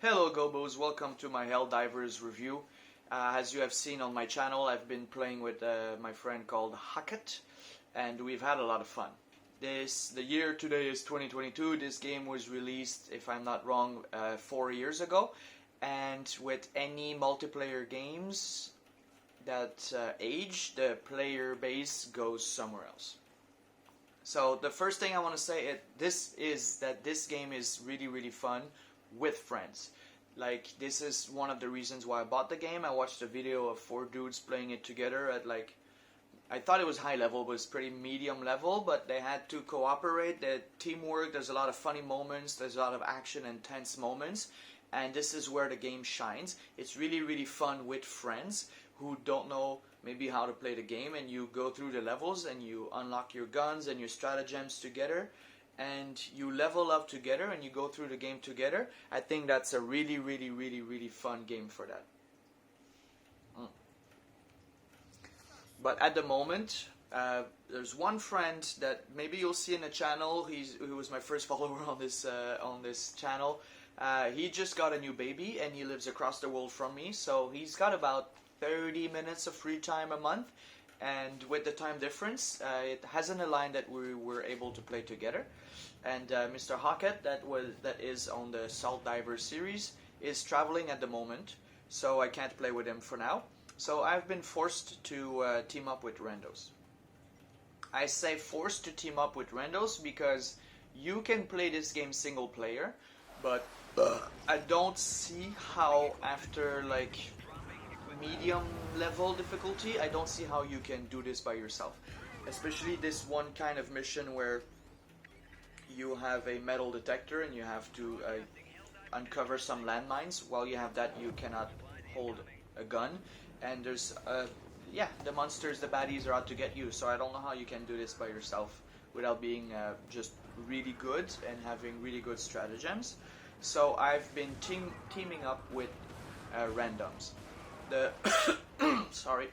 Hello Gobos, welcome to my Helldivers review. As you have seen on my channel, I've been playing with my friend called Hackett, and we've had a lot of fun. The year today is 2022. This game was released, if I'm not wrong, 4 years ago. And with any multiplayer games that age, the player base goes somewhere else. So the first thing I want to say is that this game is really fun with friends. Like, this is one of the reasons why I bought the game. I watched a video of 4 dudes playing it together at I thought it was high level, but it's pretty medium level, but they had to cooperate, the teamwork, there's a lot of funny moments, there's a lot of action and tense moments, and this is where the game shines. It's really fun with friends who don't know maybe how to play the game, and you go through the levels and you unlock your guns and your stratagems together, and you level up together and you go through the game together. I think that's a really fun game for that. But at the moment, there's one friend that maybe you'll see in the channel. He was my first follower on this channel. He just got a new baby and he lives across the world from me, so he's got about 30 minutes of free time a month. And with the time difference, it hasn't aligned that we were able to play together. And Mr. Hackett, that is on the Salt Diver series, is traveling at the moment, so I can't play with him for now. So I've been forced to team up with randos. I say forced to team up with randos because you can play this game single player, but I don't see how after medium level difficulty, I don't see how you can do this by yourself. Especially this one kind of mission where you have a metal detector and you have to uncover some landmines. While you have that, you cannot hold a gun. And there's, the monsters, the baddies are out to get you. So I don't know how you can do this by yourself without being just really good and having really good stratagems. So I've been teaming up with randoms. Sorry.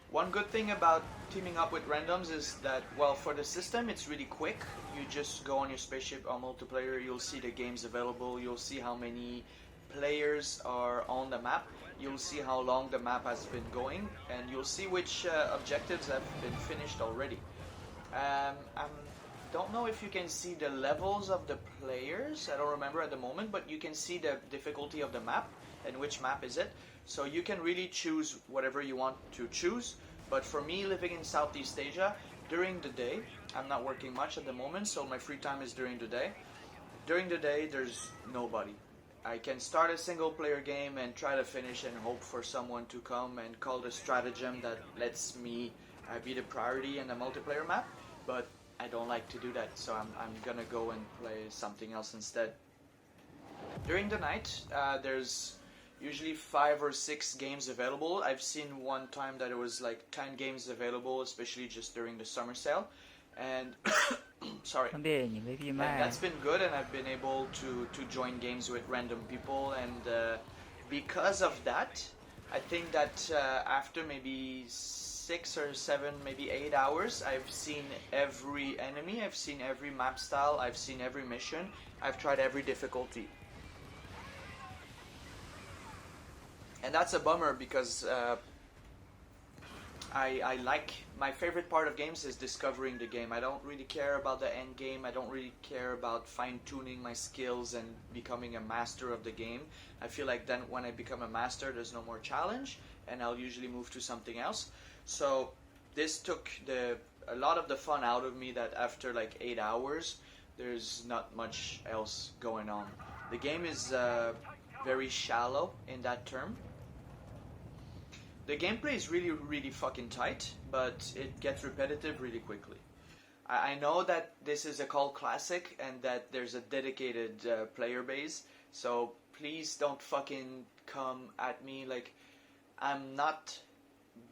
One good thing about teaming up with randoms is that, well, for the system, it's really quick. You just go on your spaceship on multiplayer, you'll see the games available, you'll see how many players are on the map, you'll see how long the map has been going, and you'll see which objectives have been finished already. I don't know if you can see the levels of the players, I don't remember at the moment, but you can see the difficulty of the map and which map is it. So you can really choose whatever you want to choose. But for me, living in Southeast Asia, during the day, I'm not working much at the moment, so my free time is during the day. During the day, there's nobody. I can start a single player game and try to finish and hope for someone to come and call the stratagem that lets me be the priority in the multiplayer map, but I don't like to do that, so I'm gonna go and play something else instead. During the night, there's usually 5 or 6 games available. I've seen one time that it was 10 games available, especially just during the summer sale. And sorry. And that's been good, and I've been able to join games with random people, and because of that, I think that after maybe 6 or 7, maybe 8 hours, I've seen every enemy, I've seen every map style, I've seen every mission, I've tried every difficulty. And that's a bummer because I like, my favorite part of games is discovering the game. I don't really care about the end game. I don't really care about fine-tuning my skills and becoming a master of the game. I feel like then when I become a master, there's no more challenge, and I'll usually move to something else. So this took a lot of the fun out of me, that after 8 hours, there's not much else going on. The game is very shallow in that term. The gameplay is really fucking tight, but it gets repetitive really quickly. I know that this is a cult classic and that there's a dedicated player base, so please don't fucking come at me I'm not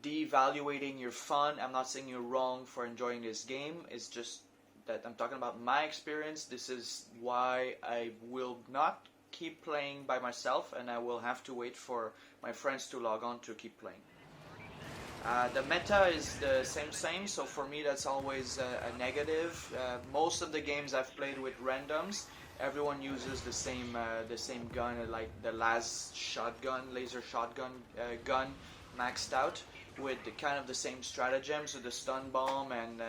devaluating your fun. I'm not saying you're wrong for enjoying this game. It's just that I'm talking about my experience. This is why I will not keep playing by myself, and I will have to wait for my friends to log on to keep playing. The meta is the same, so for me that's always a negative. Most of the games I've played with randoms, Everyone uses the same gun, like the last shotgun, laser shotgun gun, maxed out with kind of the same stratagem, so the stun bomb and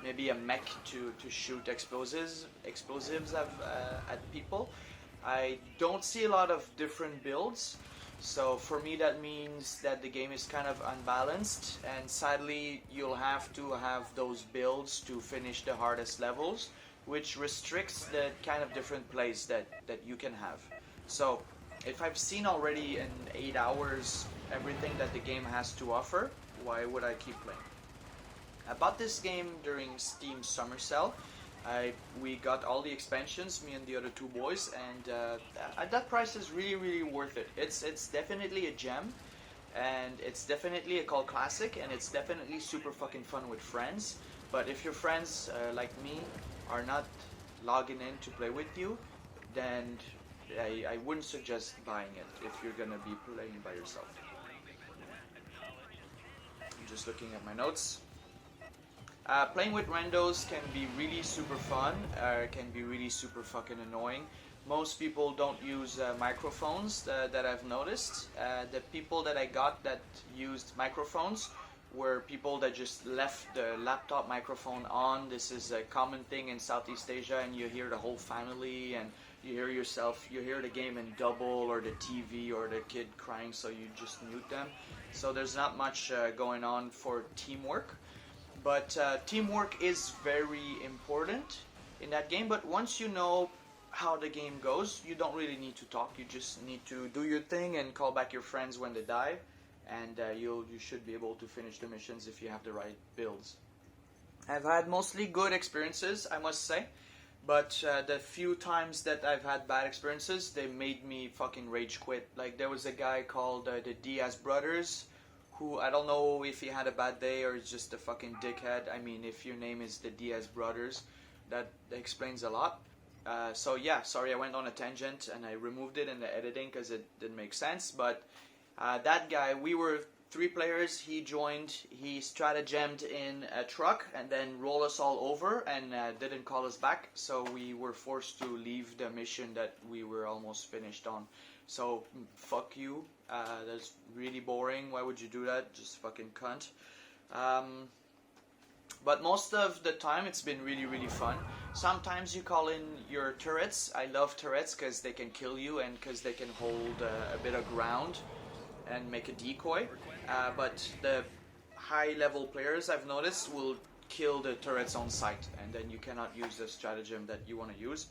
maybe a mech to shoot explosives at people. I don't see a lot of different builds, so for me that means that the game is kind of unbalanced, and sadly you'll have to have those builds to finish the hardest levels, which restricts the kind of different plays that you can have. So if I've seen already in 8 hours everything that the game has to offer, why would I keep playing? I bought this game during Steam Summer Sale. We got all the expansions, me and the other two boys, and at that price is really worth it. It's definitely a gem, and it's definitely a cult classic, and it's definitely super fucking fun with friends. But if your friends, like me, are not logging in to play with you, then I wouldn't suggest buying it if you're gonna be playing by yourself. I'm just looking at my notes. Playing with randos can be really super fun, can be really super fucking annoying. Most people don't use microphones that I've noticed. The people that I got that used microphones were people that just left the laptop microphone on. This is a common thing in Southeast Asia, and you hear the whole family, and you hear yourself, you hear the game in double, or the TV, or the kid crying, so you just mute them. So there's not much going on for teamwork. But teamwork is very important in that game. But once you know how the game goes, you don't really need to talk. You just need to do your thing and call back your friends when they die, and you should be able to finish the missions if you have the right builds. I've had mostly good experiences, I must say, but the few times that I've had bad experiences, they made me fucking rage quit. Like, there was a guy called the Diaz Brothers, who, I don't know if he had a bad day or is just a fucking dickhead. I mean, if your name is the Diaz Brothers, that explains a lot. So yeah, sorry I went on a tangent and I removed it in the editing because it didn't make sense. But that guy, we were 3 players, he joined, he stratagemed in a truck and then rolled us all over and didn't call us back. So we were forced to leave the mission that we were almost finished on. So, fuck you. That's really boring. Why would you do that? Just fucking cunt. But most of the time it's been really fun. Sometimes you call in your turrets. I love turrets because they can kill you and because they can hold a bit of ground and make a decoy. But the high level players, I've noticed, will kill the turrets on sight, and then you cannot use the stratagem that you want to use.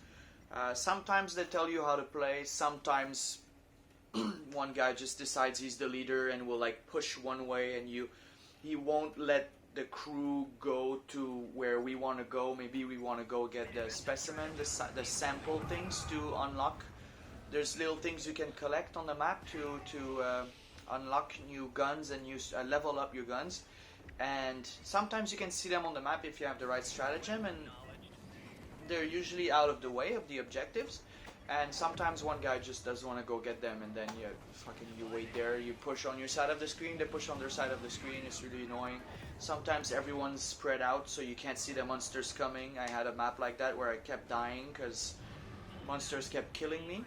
Sometimes they tell you how to play. Sometimes one guy just decides he's the leader and will like push one way, and he won't let the crew go to where we want to go. Maybe we want to go get the specimen, the sample things to unlock. There's little things you can collect on the map to unlock new guns and level up your guns. And sometimes you can see them on the map if you have the right stratagem, and they're usually out of the way of the objectives. And sometimes one guy just doesn't want to go get them, and then you wait there, you push on your side of the screen, they push on their side of the screen. It's really annoying. Sometimes everyone's spread out so you can't see the monsters coming. I had a map like that where I kept dying because monsters kept killing me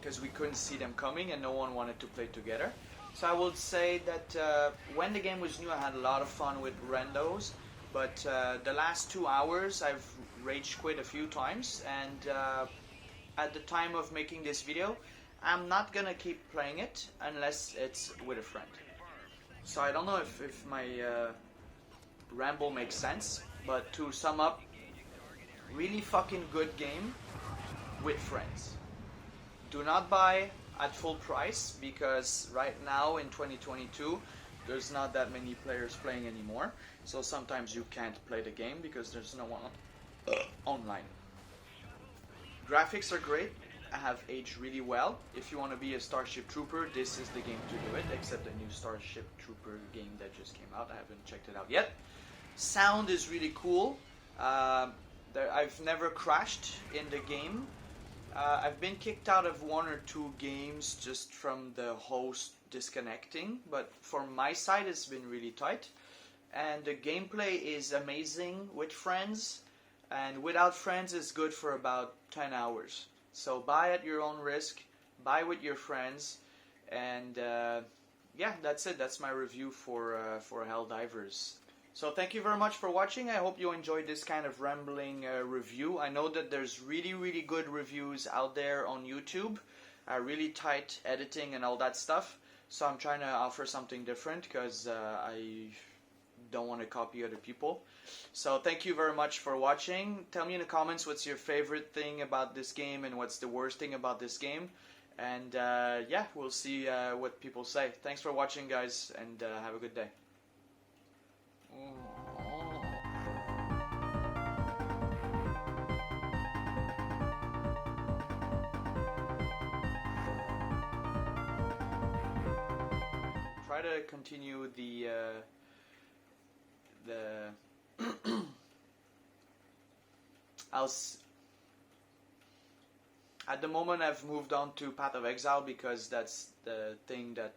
because we couldn't see them coming and no one wanted to play together. So I would say that when the game was new, I had a lot of fun with randos, but the last 2 hours I've rage quit a few times, and at the time of making this video, I'm not gonna keep playing it unless it's with a friend. So I don't know if my ramble makes sense, but to sum up, really fucking good game with friends. Do not buy at full price, because right now in 2022 there's not that many players playing anymore, so sometimes you can't play the game because there's no one online. Graphics are great, have aged really well. If you want to be a Starship Trooper, this is the game to do it, except the new Starship Trooper game that just came out. I haven't checked it out yet. Sound is really cool. I've never crashed in the game. I've been kicked out of 1 or 2 games just from the host disconnecting, but for my side it's been really tight. And the gameplay is amazing with friends. and without friends it's good for about 10 hours. So buy at your own risk, buy with your friends, and yeah, that's it. That's my review for Helldivers. So thank you very much for watching. I hope you enjoyed this kind of rambling review. I know that there's really good reviews out there on YouTube, really tight editing and all that stuff. So I'm trying to offer something different because I don't want to copy other people. So thank you very much for watching. Tell me in the comments what's your favorite thing about this game and what's the worst thing about this game. And yeah, we'll see what people say. Thanks for watching, guys, and have a good day. Try to continue the at the moment I've moved on to Path of Exile because that's the thing that